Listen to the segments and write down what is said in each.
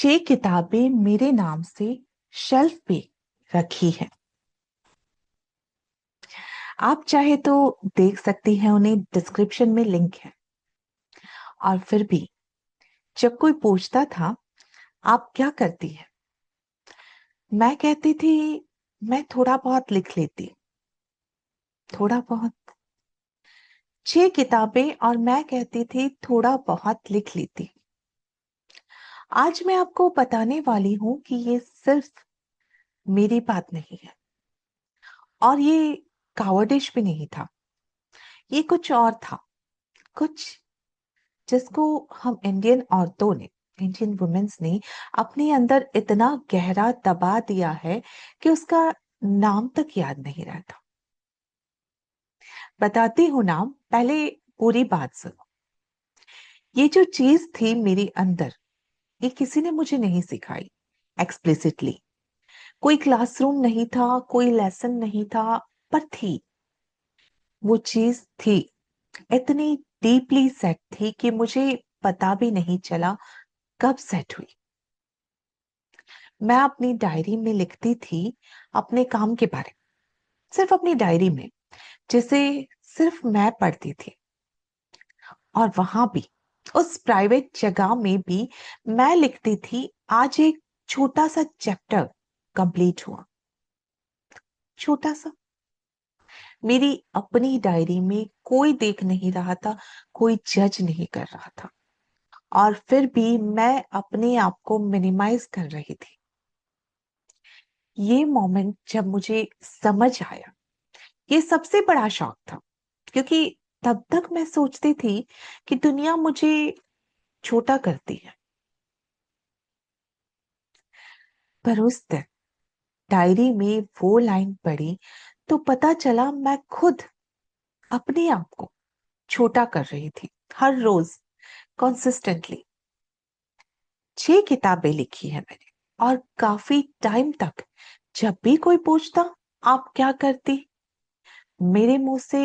6 किताबें मेरे नाम से शेल्फ पे रखी है। आप चाहे तो देख सकती हैं, उन्हें डिस्क्रिप्शन में लिंक है। और फिर भी जब कोई पूछता था आप क्या करती है, मैं कहती थी मैं थोड़ा बहुत लिख लेती। थोड़ा बहुत। 6 किताबें और मैं कहती थी थोड़ा बहुत लिख लेती। आज मैं आपको बताने वाली हूं कि ये सिर्फ मेरी बात नहीं है और ये कावर्डिश भी नहीं था। ये कुछ और था। कुछ जिसको हम इंडियन औरतों ने, इंडियन वुमेन्स ने अपने अंदर इतना गहरा दबा दिया है कि उसका नाम तक याद नहीं रहता। बताती हूँ नाम, पहले पूरी बात सुनो। ये जो चीज थी मेरे अंदर, ये किसी ने मुझे नहीं सिखाई एक्सप्लिसिटली। कोई क्लासरूम नहीं था, कोई लेसन नहीं था, पर थी। वो चीज थी, इतनी डीपली सेट थी कि मुझे पता भी नहीं चला कब सेट हुई। मैं अपनी डायरी में लिखती थी अपने काम के बारे में, सिर्फ अपनी डायरी में, जिसे सिर्फ मैं पढ़ती थी। और वहां भी, उस प्राइवेट जगह में भी, मैं लिखती थी आज एक छोटा सा चैप्टर कंप्लीट हुआ। छोटा सा। मेरी अपनी डायरी में कोई देख नहीं रहा था, कोई जज नहीं कर रहा था, और फिर भी मैं अपने आप को मिनिमाइज कर रही थी। ये मोमेंट जब मुझे समझ आया, ये सबसे बड़ा शॉक था, क्योंकि तब तक मैं सोचती थी कि दुनिया मुझे छोटा करती है। पर उस दिन डायरी में वो लाइन पढ़ी तो पता चला मैं खुद अपने आप को छोटा कर रही थी, हर रोज, कंसिस्टेंटली। 6 किताबें लिखी है मैंने, और काफी टाइम तक जब भी कोई पूछता आप क्या करती, मेरे मुंह से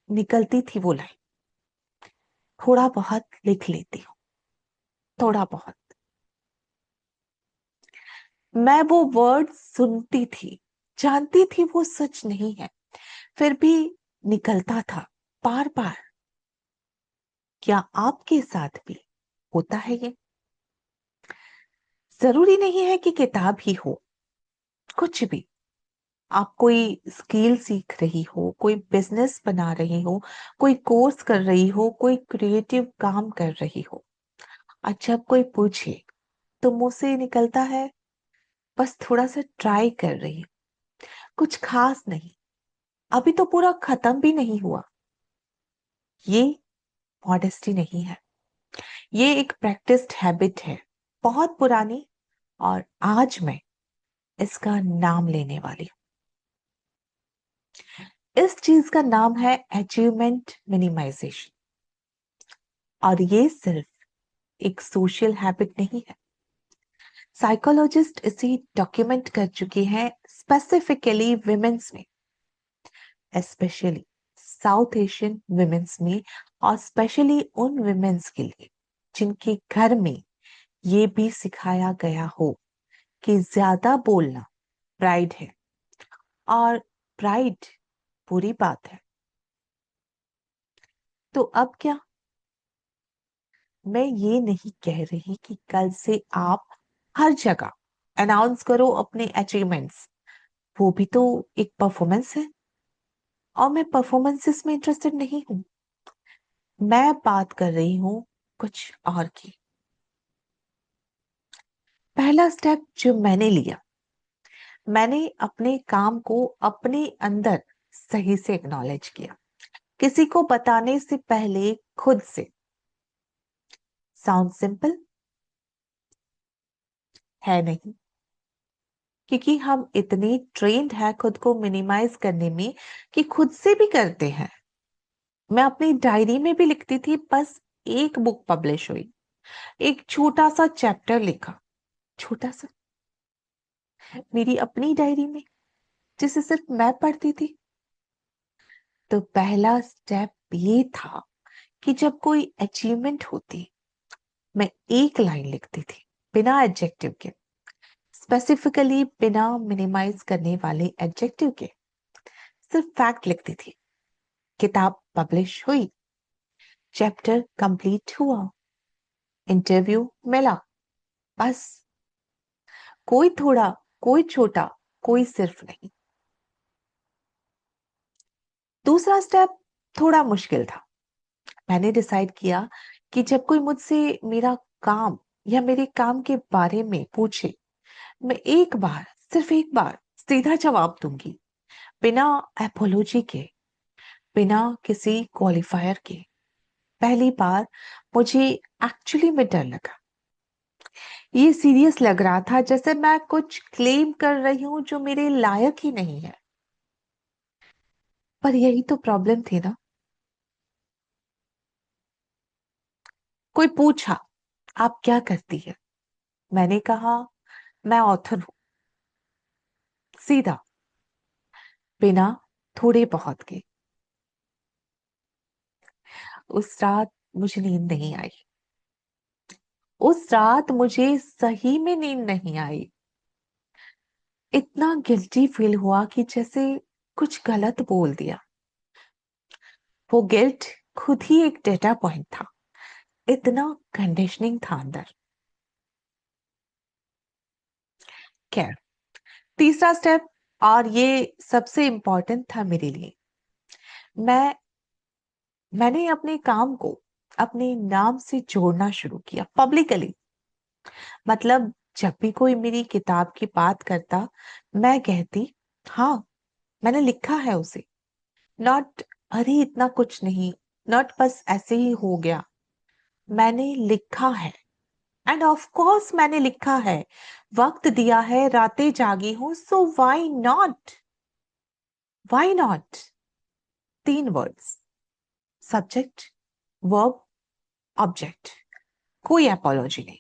निकलती थी वो लाइन, थोड़ा बहुत लिख लेती हूँ। थोड़ा बहुत। मैं वो वर्ड सुनती थी, जानती थी वो सच नहीं है, फिर भी निकलता था बार बार। क्या आपके साथ भी होता है ये? जरूरी नहीं है कि किताब ही हो, कुछ भी। आप कोई स्किल सीख रही हो, कोई बिजनेस बना रही हो, कोई कोर्स कर रही हो, कोई क्रिएटिव काम कर रही हो, और जब कोई पूछे तो मुंह से निकलता है बस थोड़ा सा ट्राई कर रही हूँ, कुछ खास नहीं, अभी तो पूरा खत्म भी नहीं हुआ। ये मॉडेस्टी नहीं है, ये एक प्रैक्टिस्ड हैबिट है, बहुत पुरानी। और आज मैं इसका नाम लेने वाली हूँ। इस चीज का नाम है अचीवमेंट मिनिमाइजेशन। और ये सिर्फ एक सोशल हैबिट नहीं है। साइकोलॉजिस्ट इसे डॉक्यूमेंट कर चुके हैं, स्पेसिफिकली विमेन्स में, स्पेशली साउथ एशियन विमेन्स में, और स्पेशली उन विमेन्स के लिए जिनके घर में ये भी सिखाया गया हो कि ज्यादा बोलना प्राइड है, और प्राइड बुरी बात है। तो अब क्या, मैं ये नहीं कह रही कि कल से आप हर जगह अनाउंस करो अपने अचीवमेंट्स, वो भी तो एक परफॉर्मेंस है, और मैं परफॉर्मेंसेस में इंटरेस्टेड नहीं हूं। मैं बात कर रही हूं कुछ और की। पहला स्टेप जो मैंने लिया, मैंने अपने काम को अपने अंदर सही से एक्नॉलेज किया, किसी को बताने से पहले खुद से। साउंड सिंपल है नहीं, क्योंकि हम इतने ट्रेंड है खुद को मिनिमाइज करने में कि खुद से भी करते हैं। मैं अपनी डायरी में भी लिखती थी, बस एक बुक पब्लिश हुई, एक छोटा सा चैप्टर लिखा, छोटा सा, मेरी अपनी डायरी में, जिसे सिर्फ मैं पढ़ती थी। तो पहला स्टेप ये था कि जब कोई अचीवमेंट होती, मैं एक लाइन लिखती थी, बिना एडजेक्टिव के, स्पेसिफिकली बिना मिनिमाइज करने वाले एडजेक्टिव के, सिर्फ फैक्ट लिखती थी। किताब पब्लिश हुई, चैप्टर कंप्लीट हुआ, इंटरव्यू मिला, बस। कोई थोड़ा, कोई छोटा, कोई सिर्फ नहीं। दूसरा स्टेप थोड़ा मुश्किल था। मैंने डिसाइड किया कि जब कोई मुझसे मेरा काम या मेरे काम के बारे में पूछे, मैं एक बार, सिर्फ एक बार सीधा जवाब दूंगी, बिना एपोलॉजी के, बिना किसी क्वालिफायर के। पहली बार मुझे एक्चुअली में डर लगा। ये सीरियस लग रहा था, जैसे मैं कुछ क्लेम कर रही हूं जो मेरे लायक ही नहीं है। पर यही तो प्रॉब्लम थी ना। कोई पूछा, आप क्या करती है? मैंने कहा, मैं ऑथर हूं। सीधा, बिना थोड़े बहुत के। उस रात मुझे नींद नहीं आई। उस रात मुझे सही में नींद नहीं आई। इतना गिल्टी फील हुआ कि जैसे कुछ गलत बोल दिया। वो गिल्ट खुद ही एक डेटा पॉइंट था। इतना कंडीशनिंग था अंदर। खैर, तीसरा स्टेप, और ये सबसे इंपॉर्टेंट था मेरे लिए। मैं मैंने अपने काम को अपने नाम से जोड़ना शुरू किया, पब्लिकली। मतलब जब भी कोई मेरी किताब की बात करता, मैं कहती, हाँ, मैंने लिखा है उसे। नॉट, अरे इतना कुछ नहीं, नॉट बस ऐसे ही हो गया। मैंने लिखा है। एंड ऑफ कोर्स मैंने लिखा है, वक्त दिया है, रातें जागी हूं, so why not? Why not? 3 words, subject, verb, object. कोई एपोलॉजी नहीं,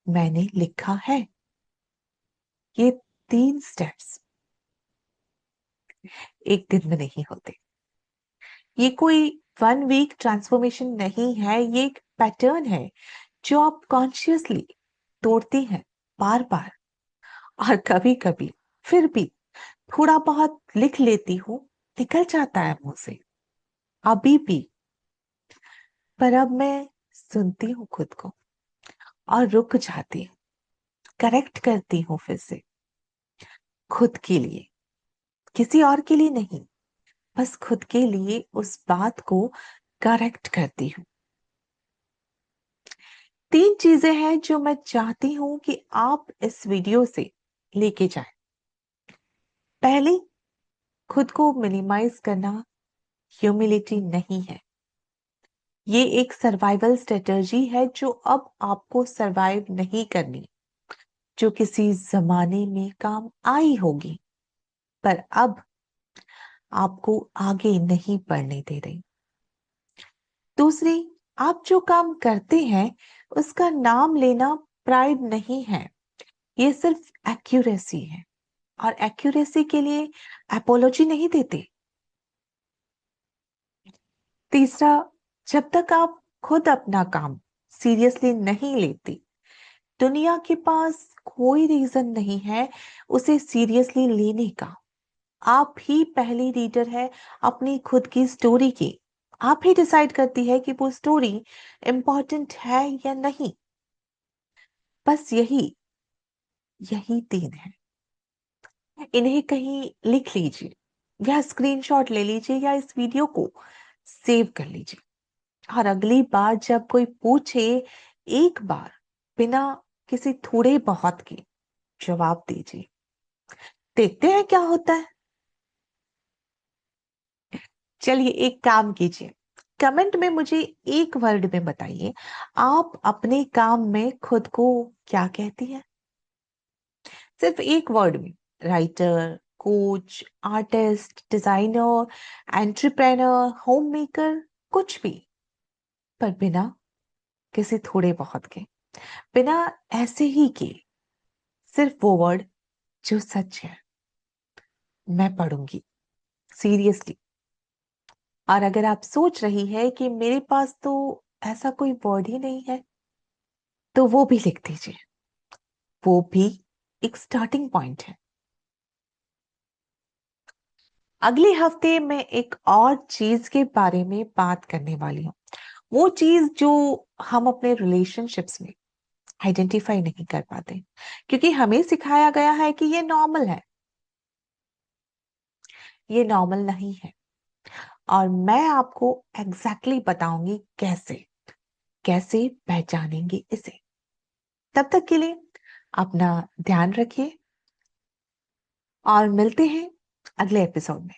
मैंने लिखा है। ये 3 स्टेप्स एक दिन में नहीं होते। ये कोई 1 वीक ट्रांसफॉर्मेशन नहीं है, ये एक पैटर्न है जो आप कॉन्शियसली तोड़ती हैं, बार बार। और कभी कभी फिर भी थोड़ा बहुत लिख लेती हूँ, निकल जाता है मुंह से, अभी भी। पर अब मैं सुनती हूँ खुद को और रुक जाती हूँ, करेक्ट करती हूँ फिर से, खुद के लिए, किसी और के लिए नहीं, बस खुद के लिए उस बात को करेक्ट करती हूँ। 3 चीजें हैं जो मैं चाहती हूं कि आप इस वीडियो से लेके जाएं। पहली, खुद को मिनिमाइज करना ह्यूमिलिटी नहीं है। ये एक सर्वाइवल स्ट्रेटजी है जो अब आपको सरवाइव नहीं करनी, जो किसी जमाने में काम आई होगी, पर अब आपको आगे नहीं बढ़ने दे रही। दूसरी, आप जो काम करते हैं उसका नाम लेना प्राइड नहीं है, ये सिर्फ एक्यूरेसी है। और एक्यूरेसी के लिए एपोलॉजी नहीं देते। तीसरा, जब तक आप खुद अपना काम सीरियसली नहीं लेती, दुनिया के पास कोई रीजन नहीं है उसे सीरियसली लेने का। आप ही पहली रीडर है अपनी खुद की स्टोरी की। आप ही डिसाइड करती है कि वो स्टोरी इंपॉर्टेंट है या नहीं। बस यही यही 3 है। इन्हें कहीं लिख लीजिए, या स्क्रीनशॉट ले लीजिए, या इस वीडियो को सेव कर लीजिए। और अगली बार जब कोई पूछे, एक बार बिना किसी थोड़े बहुत के जवाब दीजिए। देखते हैं क्या होता है। चलिए एक काम कीजिए, कमेंट में मुझे एक वर्ड में बताइए, आप अपने काम में खुद को क्या कहती हैं? सिर्फ एक वर्ड में। Writer, coach, artist, designer, entrepreneur, home maker, कुछ भी। पर बिना किसी थोड़े बहुत के, बिना ऐसे ही के, सिर्फ वो वर्ड जो सच है। मैं पढ़ूंगी सीरियसली। और अगर आप सोच रही है कि मेरे पास तो ऐसा कोई वर्ड ही नहीं है, तो वो भी लिख दीजिए। वो भी एक स्टार्टिंग पॉइंट है। अगले हफ्ते मैं एक और चीज के बारे में बात करने वाली हूँ। वो चीज जो हम अपने रिलेशनशिप्स में आइडेंटिफाई नहीं कर पाते, क्योंकि हमें सिखाया गया है कि ये नॉर्मल है। ये नॉर्मल नहीं है। और मैं आपको एग्जैक्टली बताऊंगी कैसे कैसे पहचानेंगे इसे। तब तक के लिए अपना ध्यान रखिए और मिलते हैं अगले एपिसोड में।